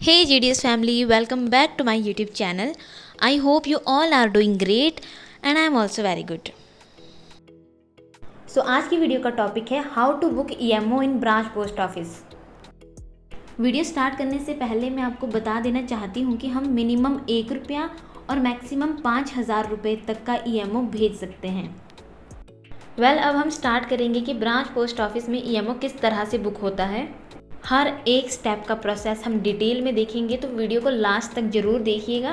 Hey GDS family, welcome back to my YouTube channel. I hope you all are doing great and I am also very good. So आज की video का topic है how to book EMO in branch post office. Video start करने से पहले मैं आपको बता देना चाहती हूँ कि हम मिनिमम ₹1 और मैक्सिमम 5,000 रुपये तक का ईएमओ भेज सकते हैं। अब हम स्टार्ट करेंगे कि ब्रांच पोस्ट ऑफिस में ईएमओ किस तरह से बुक होता है। हर एक स्टेप का प्रोसेस हम डिटेल में देखेंगे, तो वीडियो को लास्ट तक ज़रूर देखिएगा।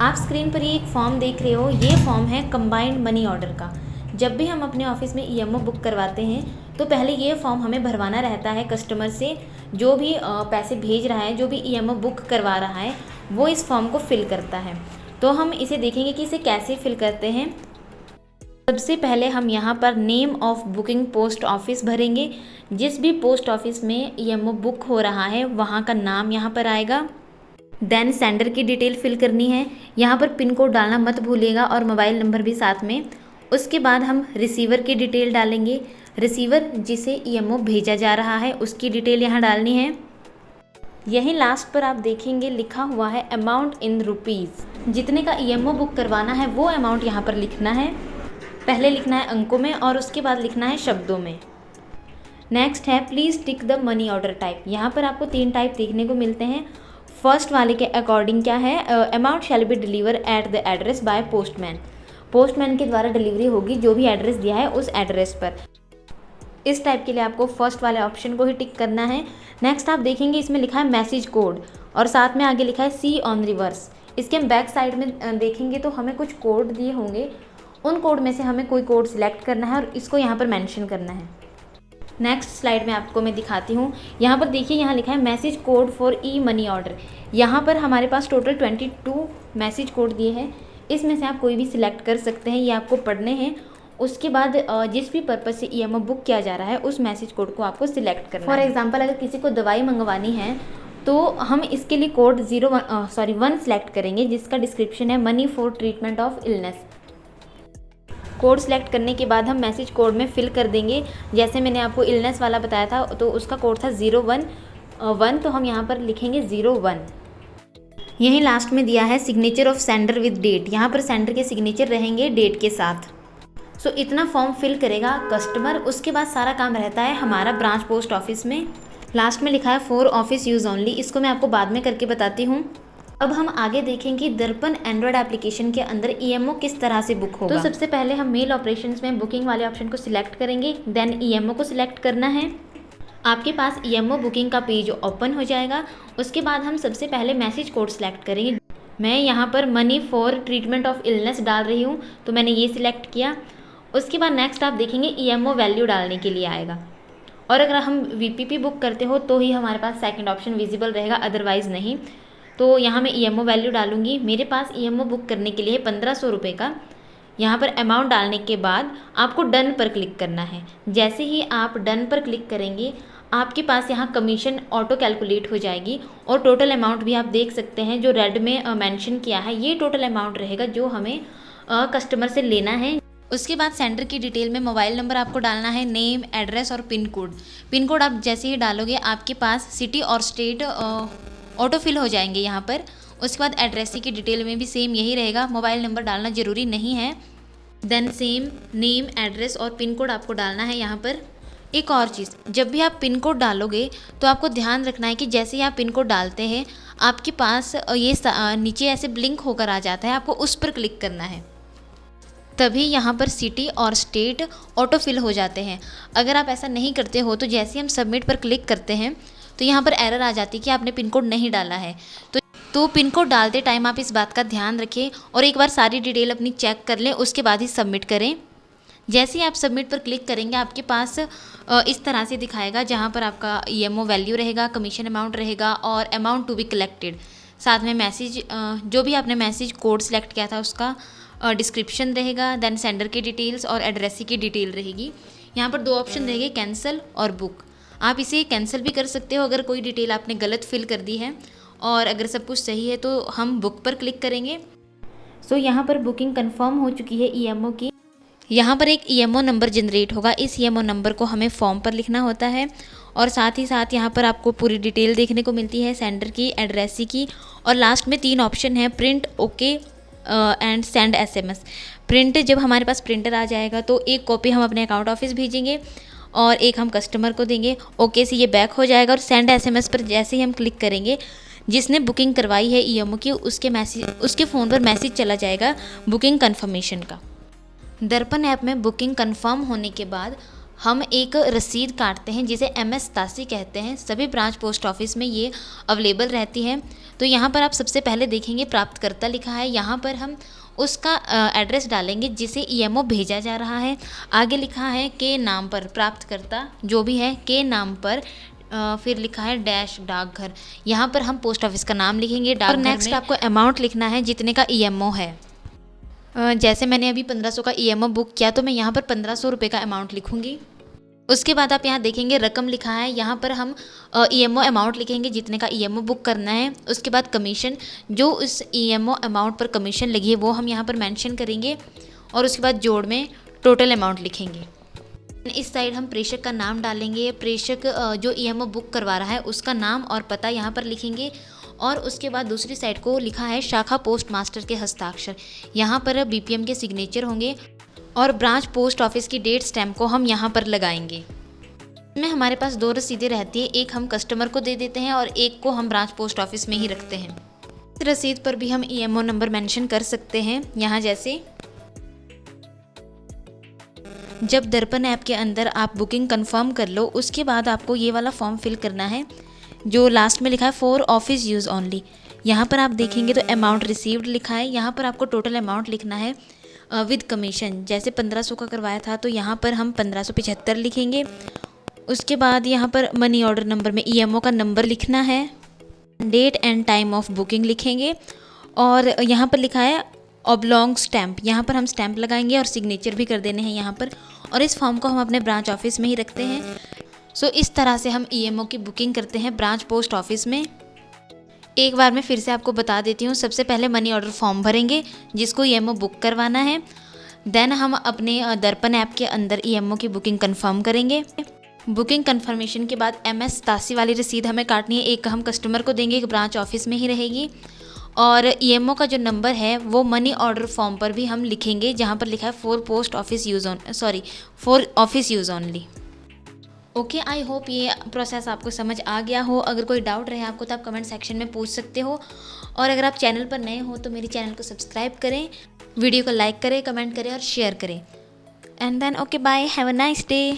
आप स्क्रीन पर ये एक फॉर्म देख रहे हो, ये फॉर्म है कंबाइंड मनी ऑर्डर का। जब भी हम अपने ऑफिस में ईएमओ बुक करवाते हैं तो पहले ये फॉर्म हमें भरवाना रहता है। कस्टमर से जो भी पैसे भेज रहा है, जो भी ईएमओ बुक करवा रहा है, वो इस फॉर्म को फिल करता है। तो हम इसे देखेंगे कि इसे कैसे फिल करते हैं। सबसे पहले हम यहाँ पर name of booking post office भरेंगे। जिस भी पोस्ट ऑफिस में ईएमओ बुक हो रहा है वहाँ का नाम यहाँ पर आएगा। देन सेंडर की डिटेल फिल करनी है। यहाँ पर पिन कोड डालना मत भूलिएगा और मोबाइल नंबर भी साथ में। उसके बाद हम रिसीवर की डिटेल डालेंगे। रिसीवर जिसे ईएमओ भेजा जा रहा है उसकी डिटेल यहाँ डालनी है। यहीं लास्ट पर आप देखेंगे लिखा हुआ है अमाउंट इन रुपीज़। जितने का ईएमओ बुक करवाना है वो अमाउंट यहाँ पर लिखना है। पहले लिखना है अंकों में और उसके बाद लिखना है शब्दों में। नेक्स्ट है please tick the money order type. यहाँ पर आपको 3 टाइप देखने को मिलते हैं। फर्स्ट वाले के अकॉर्डिंग क्या है, amount shall be deliver at the address by postman. Postman के द्वारा डिलीवरी होगी जो भी एड्रेस दिया है उस एड्रेस पर। इस टाइप के लिए आपको फर्स्ट वाले ऑप्शन को ही टिक करना है। नेक्स्ट आप देखेंगे इसमें लिखा है मैसेज कोड और साथ में आगे लिखा है सी ऑन रिवर्स। इसके हम बैक साइड में देखेंगे तो हमें कुछ कोड दिए होंगे। उन कोड में से हमें कोई कोड सिलेक्ट करना है और इसको यहाँ पर मेंशन करना है। नेक्स्ट स्लाइड में आपको मैं दिखाती हूँ। यहाँ पर देखिए, यहाँ लिखा है message code for E money order. यहाँ पर हमारे पास टोटल 22 मैसेज कोड दिए हैं। इसमें से आप कोई भी सिलेक्ट कर सकते हैं, ये आपको पढ़ने हैं। उसके बाद जिस भी पर्पज़ से ईएमओ बुक किया जा रहा है उस मैसेज कोड को आपको सिलेक्ट करना है। फॉर एग्जाम्पल अगर किसी को दवाई मंगवानी है तो हम इसके लिए कोड 1 सिलेक्ट करेंगे जिसका डिस्क्रिप्शन है money for treatment of illness. Code select करने के बाद हम मैसेज कोड में फिल कर देंगे। जैसे मैंने आपको इलनेस वाला बताया था तो उसका कोड था 011, तो हम यहाँ पर लिखेंगे 01। यहीं लास्ट में दिया है signature of sender with date. यहाँ पर सेंडर के सिग्नेचर रहेंगे डेट के साथ। सो इतना फॉर्म फिल करेगा कस्टमर। उसके बाद सारा काम रहता है हमारा ब्रांच पोस्ट ऑफिस में। लास्ट में लिखा है फॉर ऑफिस यूज़ ओनली। इसको मैं आपको बाद में करके बताती हूँ। अब हम आगे देखेंगे दर्पण एंड्रॉयड एप्लीकेशन के अंदर ईएमओ किस तरह से बुक होगा। तो सबसे पहले हम मेल ऑपरेशंस में बुकिंग वाले ऑप्शन को सिलेक्ट करेंगे। देन ईएमओ को सिलेक्ट करना है। आपके पास ईएमओ बुकिंग का पेज ओपन हो जाएगा। उसके बाद हम सबसे पहले मैसेज कोड सिलेक्ट करेंगे। मैं यहाँ पर money for treatment of illness डाल रही हूँ, तो मैंने ये सिलेक्ट किया। उसके बाद नेक्स्ट आप देखेंगे ईएमओ वैल्यू डालने के लिए आएगा। और अगर हम वीपीपी बुक करते हो तो ही हमारे पास सेकेंड ऑप्शन विजिबल रहेगा, अदरवाइज़ नहीं। तो यहाँ मैं ईएमओ वैल्यू डालूंगी। मेरे पास ईएमओ बुक करने के लिए 1500 रुपये का। यहाँ पर अमाउंट डालने के बाद आपको डन पर क्लिक करना है। जैसे ही आप डन पर क्लिक करेंगे आपके पास यहाँ कमीशन ऑटो कैलकुलेट हो जाएगी और टोटल अमाउंट भी आप देख सकते हैं जो रेड में मेंशन किया है। ये टोटल अमाउंट रहेगा जो हमें कस्टमर से लेना है। उसके बाद सेंडर की डिटेल में मोबाइल नंबर आपको डालना है, नेम, एड्रेस और पिन कोड। पिन कोड आप जैसे ही डालोगे आपके पास सिटी और स्टेट ऑटो फिल हो जाएंगे यहाँ पर। उसके बाद एड्रेस की डिटेल में भी सेम यही रहेगा, मोबाइल नंबर डालना ज़रूरी नहीं है। देन सेम नेम, एड्रेस और पिन कोड आपको डालना है यहाँ पर। एक और चीज़, जब भी आप पिन कोड डालोगे तो आपको ध्यान रखना है कि जैसे ही आप पिन कोड डालते हैं आपके पास ये नीचे ऐसे ब्लिंक होकर आ जाता है, आपको उस पर क्लिक करना है। तभी यहाँ पर सिटी और स्टेट ऑटो फिल हो जाते हैं। अगर आप ऐसा नहीं करते हो तो जैसे ही हम सबमिट पर क्लिक करते हैं तो यहाँ पर एरर आ जाती है कि आपने पिन कोड नहीं डाला है। तो पिन कोड डालते टाइम आप इस बात का ध्यान रखें और एक बार सारी डिटेल अपनी चेक कर लें, उसके बाद ही सबमिट करें। जैसे ही आप सबमिट पर क्लिक करेंगे आपके पास इस तरह से दिखाएगा, जहाँ पर आपका ईएमओ वैल्यू रहेगा, कमीशन अमाउंट रहेगा और अमाउंट टू बी कलेक्टेड। साथ में मैसेज, जो भी आपने मैसेज कोड सेलेक्ट किया था उसका डिस्क्रिप्शन रहेगा। देन सेंडर की डिटेल्स और एड्रेस की डिटेल रहेगी। यहाँ पर 2 ऑप्शन रहेंगे, कैंसिल और बुक। आप इसे कैंसिल भी कर सकते हो अगर कोई डिटेल आपने गलत फिल कर दी है, और अगर सब कुछ सही है तो हम बुक पर क्लिक करेंगे। सो यहाँ पर बुकिंग कंफर्म हो चुकी है ईएमओ की। यहाँ पर एक ईएमओ नंबर जनरेट होगा, इस ईएमओ नंबर को हमें फॉर्म पर लिखना होता है और साथ ही साथ यहाँ पर आपको पूरी डिटेल देखने को मिलती है, सेंडर की, एड्रेसी की, और लास्ट में 3 ऑप्शन है, print, okay and send SMS. Print, जब हमारे पास प्रिंटर आ जाएगा तो एक कॉपी हम अपने अकाउंट ऑफिस भेजेंगे और एक हम कस्टमर को देंगे। ओके से ये बैक हो जाएगा और सेंड एसएमएस पर जैसे ही हम क्लिक करेंगे, जिसने बुकिंग करवाई है ईएमओ की, उसके फ़ोन पर मैसेज चला जाएगा बुकिंग कन्फर्मेशन का। दर्पण ऐप में बुकिंग कंफर्म होने के बाद हम एक रसीद काटते हैं जिसे MS तासी कहते हैं। सभी ब्रांच पोस्ट ऑफिस में ये अवेलेबल रहती है। तो यहाँ पर आप सबसे पहले देखेंगे प्राप्तकर्ता लिखा है, यहाँ पर हम उसका एड्रेस डालेंगे जिसे ईएमओ भेजा जा रहा है। आगे लिखा है के नाम पर, प्राप्तकर्ता जो भी है के नाम पर, फिर लिखा है डैश डाकघर, यहाँ पर हम पोस्ट ऑफिस का नाम लिखेंगे। डाकघर नेक्स्ट आपको अमाउंट लिखना है जितने का ईएमओ है। जैसे मैंने अभी 1500 का ईएमओ बुक किया तो मैं यहाँ पर 1500 रुपये का अमाउंट लिखूँगी। उसके बाद आप यहाँ देखेंगे रकम लिखा है, यहाँ पर हम ईएमओ अमाउंट लिखेंगे जितने का ईएमओ बुक करना है। उसके बाद कमीशन, जो उस ईएमओ अमाउंट पर कमीशन लगी है वो हम यहाँ पर मेंशन करेंगे और उसके बाद जोड़ में टोटल अमाउंट लिखेंगे। इस साइड हम प्रेषक का नाम डालेंगे, प्रेषक जो ईएमओ बुक करवा रहा है उसका नाम और पता यहाँ पर लिखेंगे और उसके बाद दूसरी साइड को लिखा है शाखा पोस्ट मास्टर के हस्ताक्षर, यहाँ पर बीपीएम के सिग्नेचर होंगे और ब्रांच पोस्ट ऑफिस की डेट स्टैम्प को हम यहाँ पर लगाएंगे। इसमें हमारे पास 2 रसीदें रहती है, एक हम कस्टमर को दे देते हैं और एक को हम ब्रांच पोस्ट ऑफिस में ही रखते हैं। इस रसीद पर भी हम ईएमओ नंबर मेंशन कर सकते हैं, यहाँ जैसे जब दर्पण ऐप के अंदर आप बुकिंग कंफर्म कर लो उसके बाद आपको ये वाला फॉर्म फिल करना है जो लास्ट में लिखा है फॉर ऑफिस यूज़ ओनली। यहाँ पर आप देखेंगे तो अमाउंट रिसीव्ड लिखा है, यहाँ पर आपको टोटल अमाउंट लिखना है विद कमीशन। जैसे 1500 का करवाया था तो यहाँ पर हम 1575 लिखेंगे। उसके बाद यहाँ पर मनी ऑर्डर नंबर में ईएमओ का नंबर लिखना है, date and time of booking लिखेंगे और यहाँ पर लिखा है ऑब्लॉन्ग स्टैम्प, यहाँ पर हम स्टैम्प लगाएंगे और सिग्नेचर भी कर देने हैं यहाँ पर, और इस फॉर्म को हम अपने ब्रांच ऑफिस में ही रखते हैं। सो इस तरह से हम ईएमओ की बुकिंग करते हैं ब्रांच पोस्ट ऑफिस में। एक बार मैं फिर से आपको बता देती हूँ, सबसे पहले मनी ऑर्डर फॉर्म भरेंगे जिसको ईएमओ बुक करवाना है, देन हम अपने दर्पण ऐप के अंदर ईएमओ की बुकिंग कंफर्म करेंगे। बुकिंग कंफर्मेशन के बाद MS तासी वाली रसीद हमें काटनी है, एक हम कस्टमर को देंगे, एक ब्रांच ऑफिस में ही रहेगी और ईएमओ का जो नंबर है वो मनी ऑर्डर फॉर्म पर भी हम लिखेंगे जहाँ पर लिखा है for office use only. Okay, I hope ये प्रोसेस आपको समझ आ गया हो। अगर कोई डाउट रहे आपको तो आप कमेंट सेक्शन में पूछ सकते हो और अगर आप चैनल पर नए हो तो मेरे चैनल को सब्सक्राइब करें, वीडियो को लाइक करें, कमेंट करें और शेयर करें। And then okay bye, have a nice day.